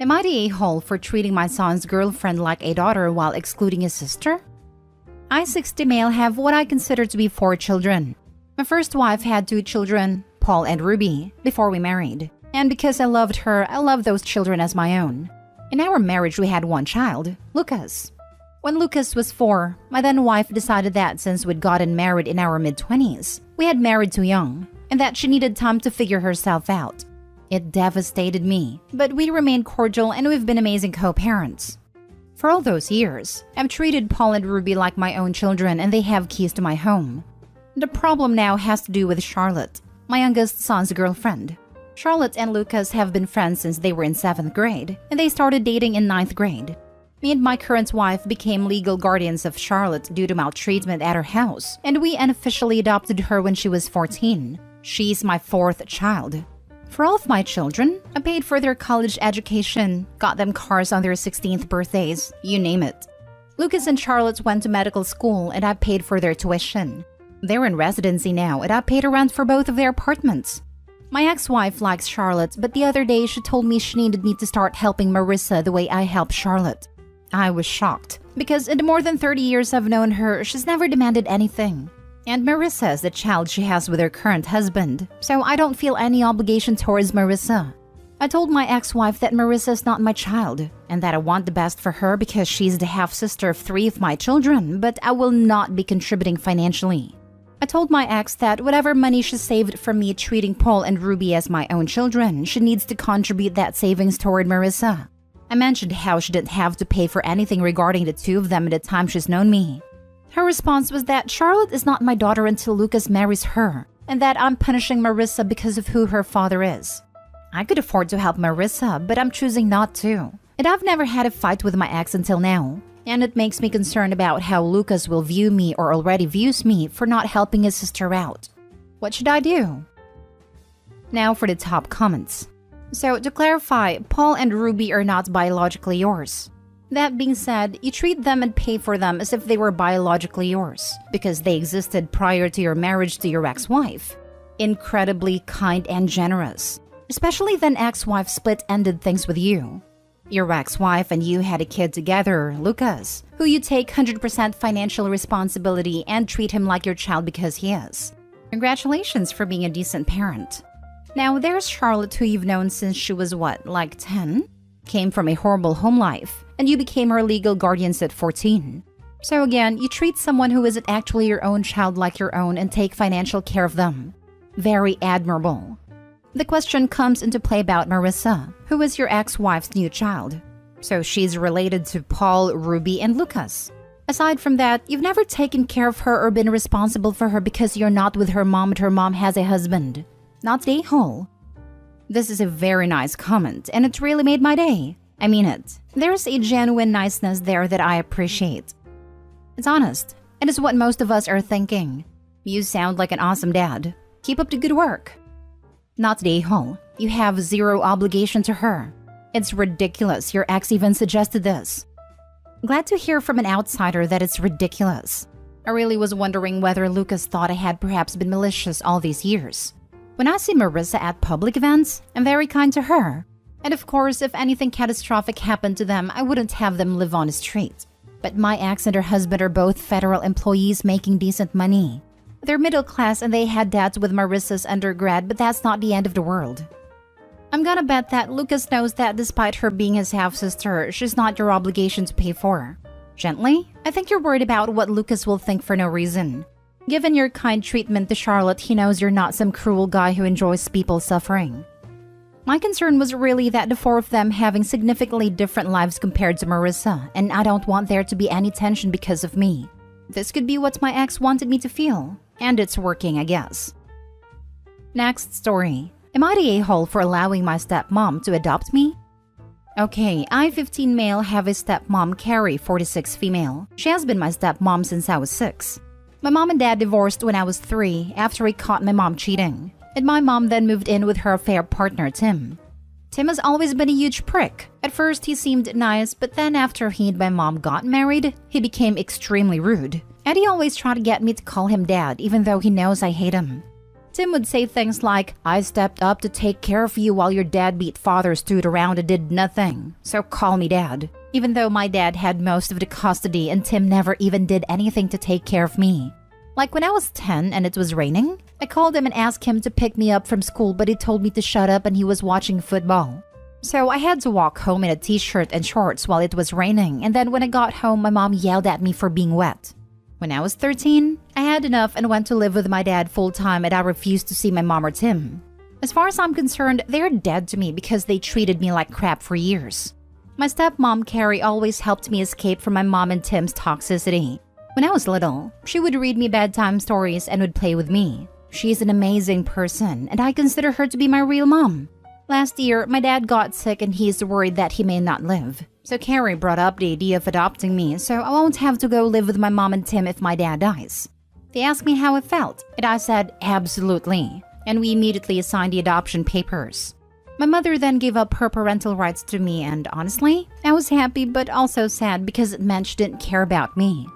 Am I the a-hole for treating my son's girlfriend like a daughter while excluding his sister? I, 60 male, have what I consider to be 4 children. My first wife had 2 children, Paul and Ruby, before we married. And because I loved her, I loved those children as my own. In our marriage, we had 1 child, Lucas. When Lucas was 4, my then wife decided that since we'd gotten married in our mid-20s, we had married too young, and that she needed time to figure herself out. It devastated me, but we remained cordial and we've been amazing co-parents. For all those years, I've treated Paul and Ruby like my own children and they have keys to my home. The problem now has to do with Charlotte, my youngest son's girlfriend. Charlotte and Lucas have been friends since they were in 7th grade, and they started dating in 9th grade. Me and my current wife became legal guardians of Charlotte due to maltreatment at her house, and we unofficially adopted her when she was 14. She's my 4th child. For all of my children, I paid for their college education, got them cars on their 16th birthdays, you name it. Lucas and Charlotte went to medical school and I paid for their tuition. They're in residency now and I paid a rent for both of their apartments. My ex-wife likes Charlotte, but the other day she told me she needed me to start helping Marissa the way I help Charlotte. I was shocked, because in the more than 30 years I've known her, she's never demanded anything. And Marissa is the child she has with her current husband, so I don't feel any obligation towards Marissa. I told my ex-wife that Marissa is not my child, and that I want the best for her because she's the half-sister of 3 of my children, but I will not be contributing financially. I told my ex that whatever money she saved from me treating Paul and Ruby as my own children, she needs to contribute that savings toward Marissa. I mentioned how she didn't have to pay for anything regarding the 2 of them in the time she's known me. Her response was that Charlotte is not my daughter until Lucas marries her, and that I'm punishing Marissa because of who her father is. I could afford to help Marissa, but I'm choosing not to. And I've never had a fight with my ex until now. And it makes me concerned about how Lucas will view me or already views me for not helping his sister out. What should I do? Now for the top comments. So to clarify, Paul and Ruby are not biologically yours. That being said, you treat them and pay for them as if they were biologically yours, because they existed prior to your marriage to your ex-wife. Incredibly kind and generous. Especially then ex-wife split-ended things with you. Your ex-wife and you had a kid together, Lucas, who you take 100% financial responsibility and treat him like your child because he is. Congratulations for being a decent parent. Now there's Charlotte, who you've known since she was what, like 10? Came from a horrible home life, and you became her legal guardians at 14. So again, you treat someone who isn't actually your own child like your own and take financial care of them. Very admirable. The question comes into play about Marissa, who is your ex-wife's new child. So she's related to Paul, Ruby, and Lucas. Aside from that, you've never taken care of her or been responsible for her because you're not with her mom and her mom has a husband. Not the a-hole. This is a very nice comment, and it really made my day. I mean it. There's a genuine niceness there that I appreciate. It's honest, and it's what most of us are thinking. You sound like an awesome dad. Keep up the good work. Not the a-hole. You have zero obligation to her. It's ridiculous your ex even suggested this. Glad to hear from an outsider that it's ridiculous. I really was wondering whether Lucas thought I had perhaps been malicious all these years. When I see Marissa at public events, I'm very kind to her. And of course, if anything catastrophic happened to them, I wouldn't have them live on the street. But my ex and her husband are both federal employees making decent money. They're middle class and they had dads with Marissa's undergrad, but that's not the end of the world. I'm gonna bet that Lucas knows that despite her being his half-sister, she's not your obligation to pay for. Gently, I think you're worried about what Lucas will think for no reason. Given your kind treatment to Charlotte, he knows you're not some cruel guy who enjoys people suffering. My concern was really that the 4 of them having significantly different lives compared to Marissa, and I don't want there to be any tension because of me. This could be what my ex wanted me to feel. And it's working, I guess. Next story. Am I the a-hole for allowing my stepmom to adopt me? Okay, I, 15 male, have a stepmom, Carrie, 46 female. She has been my stepmom since I was 6. My mom and dad divorced when I was 3 after he caught my mom cheating. And my mom then moved in with her affair partner, Tim. Tim has always been a huge prick. At first, he seemed nice, but then after he and my mom got married, he became extremely rude. And he always tried to get me to call him dad, even though he knows I hate him. Tim would say things like, "I stepped up to take care of you while your deadbeat father stood around and did nothing, so call me dad," even though my dad had most of the custody and Tim never even did anything to take care of me. Like when I was 10 and it was raining, I called him and asked him to pick me up from school, but he told me to shut up and he was watching football. So I had to walk home in a t-shirt and shorts while it was raining, and then when I got home, my mom yelled at me for being wet. When I was 13, I had enough and went to live with my dad full-time, and I refused to see my mom or Tim. As far as I'm concerned, they're dead to me because they treated me like crap for years. My stepmom, Carrie, always helped me escape from my mom and Tim's toxicity. When I was little, she would read me bedtime stories and would play with me. She's an amazing person, and I consider her to be my real mom. Last year, my dad got sick and he's worried that he may not live. So Carrie brought up the idea of adopting me, so I won't have to go live with my mom and Tim if my dad dies. They asked me how I felt, and I said, absolutely. And we immediately signed the adoption papers. My mother then gave up her parental rights to me, and honestly, I was happy but also sad because it meant she didn't care about me.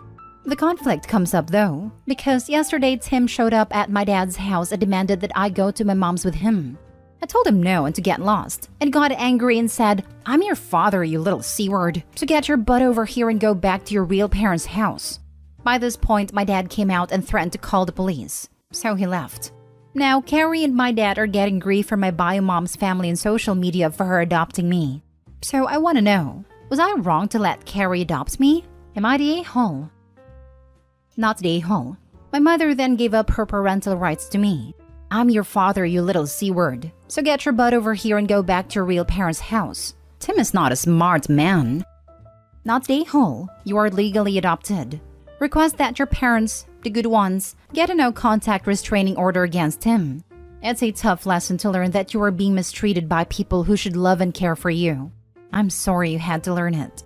The conflict comes up though, because yesterday Tim showed up at my dad's house and demanded that I go to my mom's with him. I told him no and to get lost, and got angry and said, "I'm your father, you little C-word, so get your butt over here and go back to your real parents' house." By this point, my dad came out and threatened to call the police, so he left. Now, Carrie and my dad are getting grief from my bio mom's family and social media for her adopting me. So I want to know, was I wrong to let Carrie adopt me? Am I the a-hole? Not the a-hole. My mother then gave up her parental rights to me. "I'm your father, you little C-word. So get your butt over here and go back to your real parents' house. Tim is not a smart man." Not the a-hole. You are legally adopted. Request that your parents, the good ones, get a no-contact restraining order against him. It's a tough lesson to learn that you are being mistreated by people who should love and care for you. I'm sorry you had to learn it.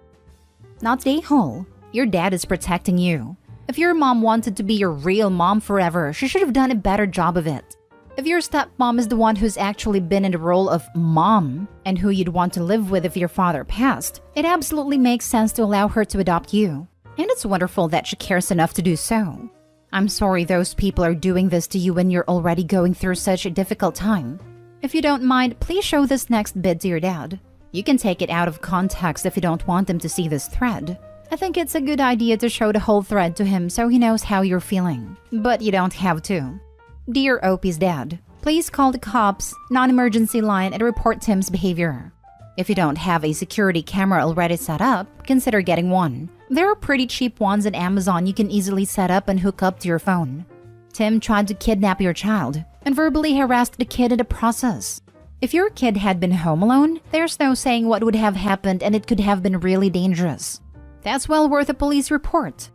Not the a-hole. Your dad is protecting you. If your mom wanted to be your real mom forever, she should have done a better job of it. If your stepmom is the one who's actually been in the role of mom and who you'd want to live with if your father passed, it absolutely makes sense to allow her to adopt you. And it's wonderful that she cares enough to do so. I'm sorry those people are doing this to you when you're already going through such a difficult time. If you don't mind, please show this next bid to your dad. You can take it out of context if you don't want him to see this thread. I think it's a good idea to show the whole thread to him so he knows how you're feeling. But you don't have to. Dear Opie's dad, please call the cops, non-emergency line, and report Tim's behavior. If you don't have a security camera already set up, consider getting one. There are pretty cheap ones on Amazon you can easily set up and hook up to your phone. Tim tried to kidnap your child and verbally harassed the kid in the process. If your kid had been home alone, there's no saying what would have happened, and it could have been really dangerous. That's well worth a police report.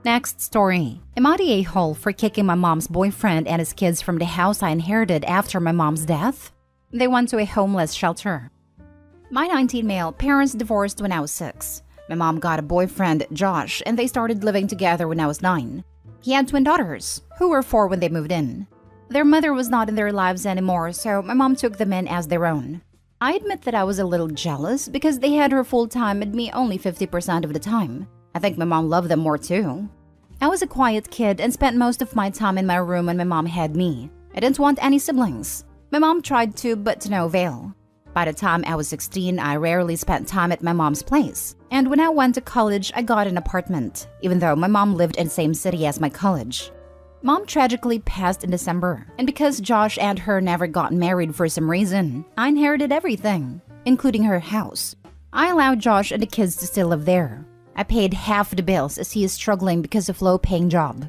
Next story. Am I the a-hole for kicking my mom's boyfriend and his kids from the house I inherited after my mom's death? They went to a homeless shelter. My 19 male parents divorced when I was 6. My mom got a boyfriend, Josh, and they started living together when I was 9. He had twin daughters, who were 4 when they moved in. Their mother was not in their lives anymore, so my mom took them in as their own. I admit that I was a little jealous because they had her full-time and me only 50% of the time. I think my mom loved them more too. I was a quiet kid and spent most of my time in my room when my mom had me. I didn't want any siblings. My mom tried to, but to no avail. By the time I was 16, I rarely spent time at my mom's place. And when I went to college, I got an apartment, even though my mom lived in the same city as my college. Mom tragically passed in December, and because Josh and her never got married for some reason, I inherited everything, including her house. I allowed Josh and the kids to still live there. I paid half the bills as he is struggling because of low-paying job.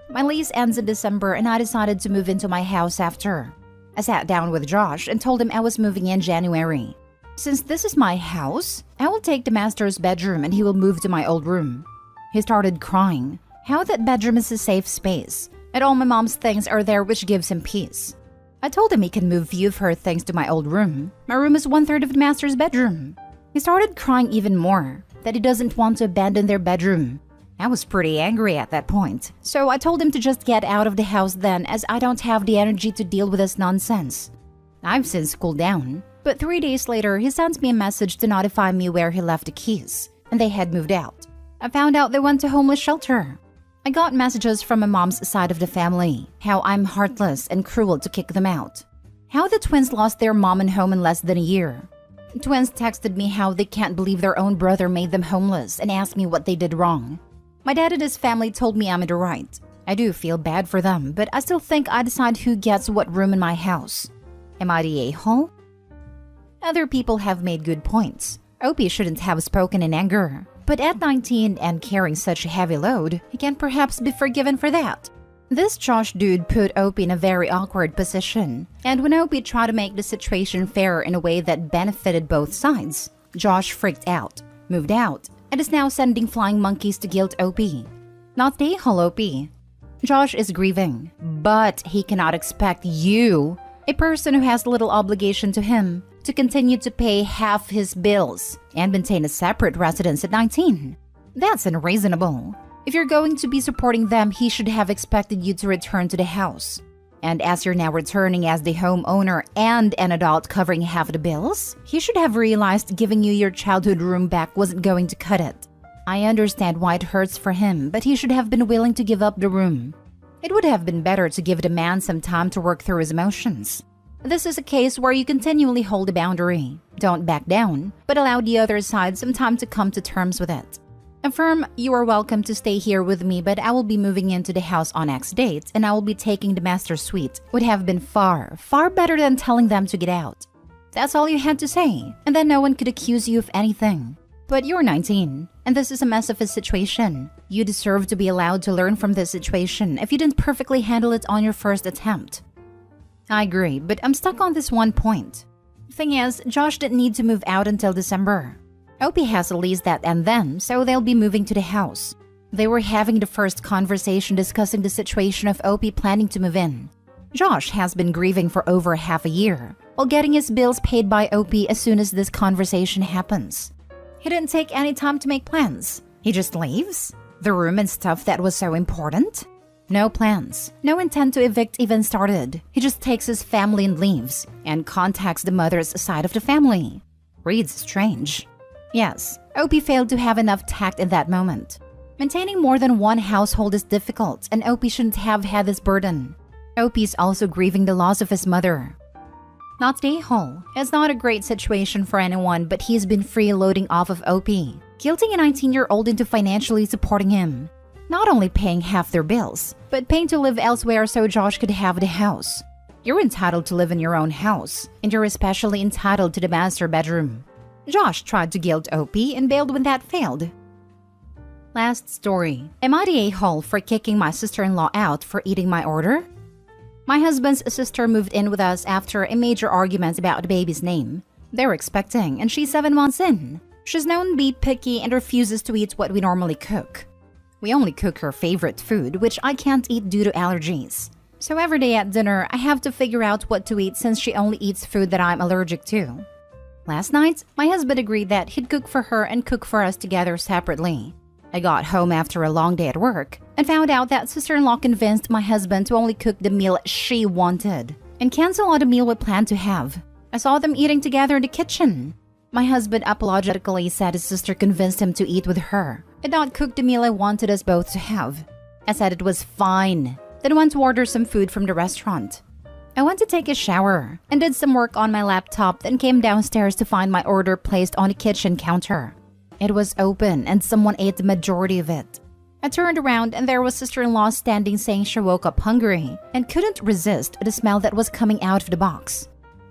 My lease ends in December and I decided to move into my house after. I sat down with Josh and told him I was moving in January. Since this is my house, I will take the master's bedroom and he will move to my old room. He started crying. How that bedroom is a safe space, and all my mom's things are there, which gives him peace. I told him he can move few of her things to my old room. My room is 1/3 of the master's bedroom. He started crying even more, that he doesn't want to abandon their bedroom. I was pretty angry at that point, so I told him to just get out of the house then, as I don't have the energy to deal with this nonsense. I've since cooled down, but 3 days later he sent me a message to notify me where he left the keys, and they had moved out. I found out they went to homeless shelter. I got messages from my mom's side of the family, how I'm heartless and cruel to kick them out. How the twins lost their mom and home in less than a year. The twins texted me how they can't believe their own brother made them homeless and asked me what they did wrong. My dad and his family told me I'm in the right. I do feel bad for them, but I still think I decide who gets what room in my house. Am I the a-hole? Other people have made good points. Opie shouldn't have spoken in anger. But at 19 and carrying such a heavy load, he can perhaps be forgiven for that. This Josh dude put Opie in a very awkward position. And when Opie tried to make the situation fair in a way that benefited both sides, Josh freaked out, moved out, and is now sending flying monkeys to guilt Opie. Not the a-hole Opie. Josh is grieving, but he cannot expect you, a person who has little obligation to him, to continue to pay half his bills and maintain a separate residence at 19. That's unreasonable. If you're going to be supporting them, he should have expected you to return to the house. And as you're now returning as the homeowner and an adult covering half of the bills, he should have realized giving you your childhood room back wasn't going to cut it. I understand why it hurts for him, but he should have been willing to give up the room. It would have been better to give the man some time to work through his emotions. This is a case where you continually hold a boundary. Don't back down, but allow the other side some time to come to terms with it. Affirm, you are welcome to stay here with me, but I will be moving into the house on X date and I will be taking the master suite. Would have been far, far better than telling them to get out. That's all you had to say, and then no one could accuse you of anything. But you're 19, and this is a mess of a situation. You deserve to be allowed to learn from this situation if you didn't perfectly handle it on your first attempt. I agree, but I'm stuck on this one point. Thing is, Josh didn't need to move out until December. Opie has a lease that and then, so they'll be moving to the house. They were having the first conversation discussing the situation of Opie planning to move in. Josh has been grieving for over half a year, while getting his bills paid by Opie as soon as this conversation happens. He didn't take any time to make plans. He just leaves? The room and stuff that was so important? No plans. No intent to evict even started. He just takes his family and leaves, and contacts the mother's side of the family. Reads strange. Yes, Opie failed to have enough tact in that moment. Maintaining more than one household is difficult, and Opie shouldn't have had this burden. Opie's also grieving the loss of his mother. Not the a-hole. It's not a great situation for anyone, but he's been freeloading off of Opie, guilting a 19-year-old into financially supporting him. Not only paying half their bills, but paying to live elsewhere so Josh could have the house. You're entitled to live in your own house, and you're especially entitled to the master bedroom. Josh tried to guilt Opie and bailed when that failed. Last story. Am I the a-hole for kicking my sister-in-law out for eating my order? My husband's sister moved in with us after a major argument about the baby's name. They're expecting, and she's 7 months in. She's known to be picky and refuses to eat what we normally cook. We only cook her favorite food, which I can't eat due to allergies. So every day at dinner, I have to figure out what to eat since she only eats food that I'm allergic to. Last night, my husband agreed that he'd cook for her and cook for us together separately. I got home after a long day at work and found out that sister-in-law convinced my husband to only cook the meal she wanted and cancel on the meal we planned to have. I saw them eating together in the kitchen. My husband apologetically said his sister convinced him to eat with her and not cook the meal I wanted us both to have. I said it was fine, then went to order some food from the restaurant. I went to take a shower and did some work on my laptop, then came downstairs to find my order placed on the kitchen counter. It was open and someone ate the majority of it. I turned around and there was sister-in-law standing saying she woke up hungry and couldn't resist the smell that was coming out of the box.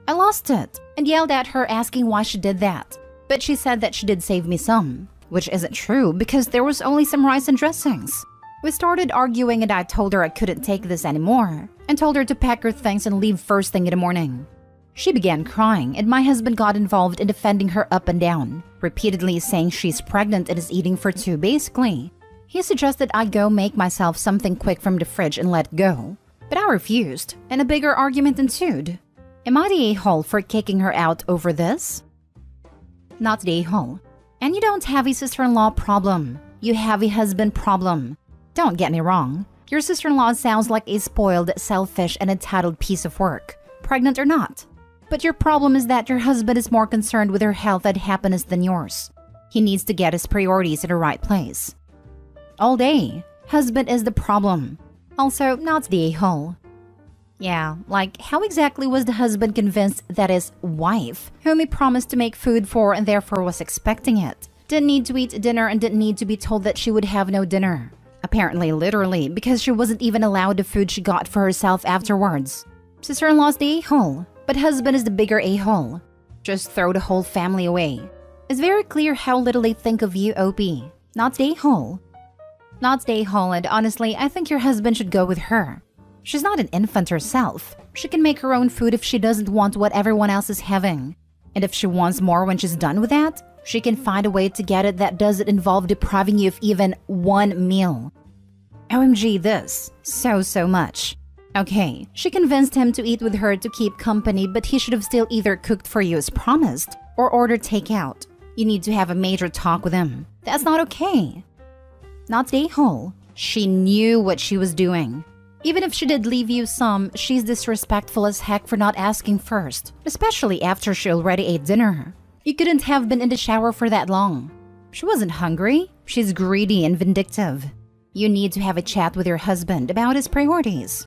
I lost it and yelled at her asking why she did that, but she said that she did save me some, which isn't true because there was only some rice and dressings. We started arguing and I told her I couldn't take this anymore and told her to pack her things and leave first thing in the morning. She began crying and my husband got involved in defending her up and down, repeatedly saying she's pregnant and is eating for two basically. He suggested I go make myself something quick from the fridge and let go, but I refused and a bigger argument ensued. Am I the a-hole for kicking her out over this? Not the a-hole. And you don't have a sister-in-law problem. You have a husband problem. Don't get me wrong. Your sister-in-law sounds like a spoiled, selfish, and entitled piece of work, pregnant or not. But your problem is that your husband is more concerned with her health and happiness than yours. He needs to get his priorities in the right place. All day, Husband is the problem. Also, not the a-hole. Yeah, like how exactly was the husband convinced that his wife, whom he promised to make food for and therefore was expecting it, didn't need to eat dinner and didn't need to be told that she would have no dinner? Apparently, literally, because she wasn't even allowed the food she got for herself afterwards. Sister-in-law's the a-hole, but husband is the bigger a-hole. Just throw the whole family away. It's very clear how little they think of you, OP. Not the a-hole. Not the a-hole, and honestly, I think your husband should go with her. She's not an infant herself. She can make her own food if she doesn't want what everyone else is having. And if she wants more when she's done with that, she can find a way to get it that doesn't involve depriving you of even one meal. OMG this. So much. Okay, she convinced him to eat with her to keep company, but he should have still either cooked for you as promised or ordered takeout. You need to have a major talk with him. That's not okay. Not the a-hole. She knew what she was doing. Even if she did leave you some, she's disrespectful as heck for not asking first, especially after she already ate dinner. You couldn't have been in the shower for that long. She wasn't hungry. She's greedy and vindictive. You need to have a chat with your husband about his priorities.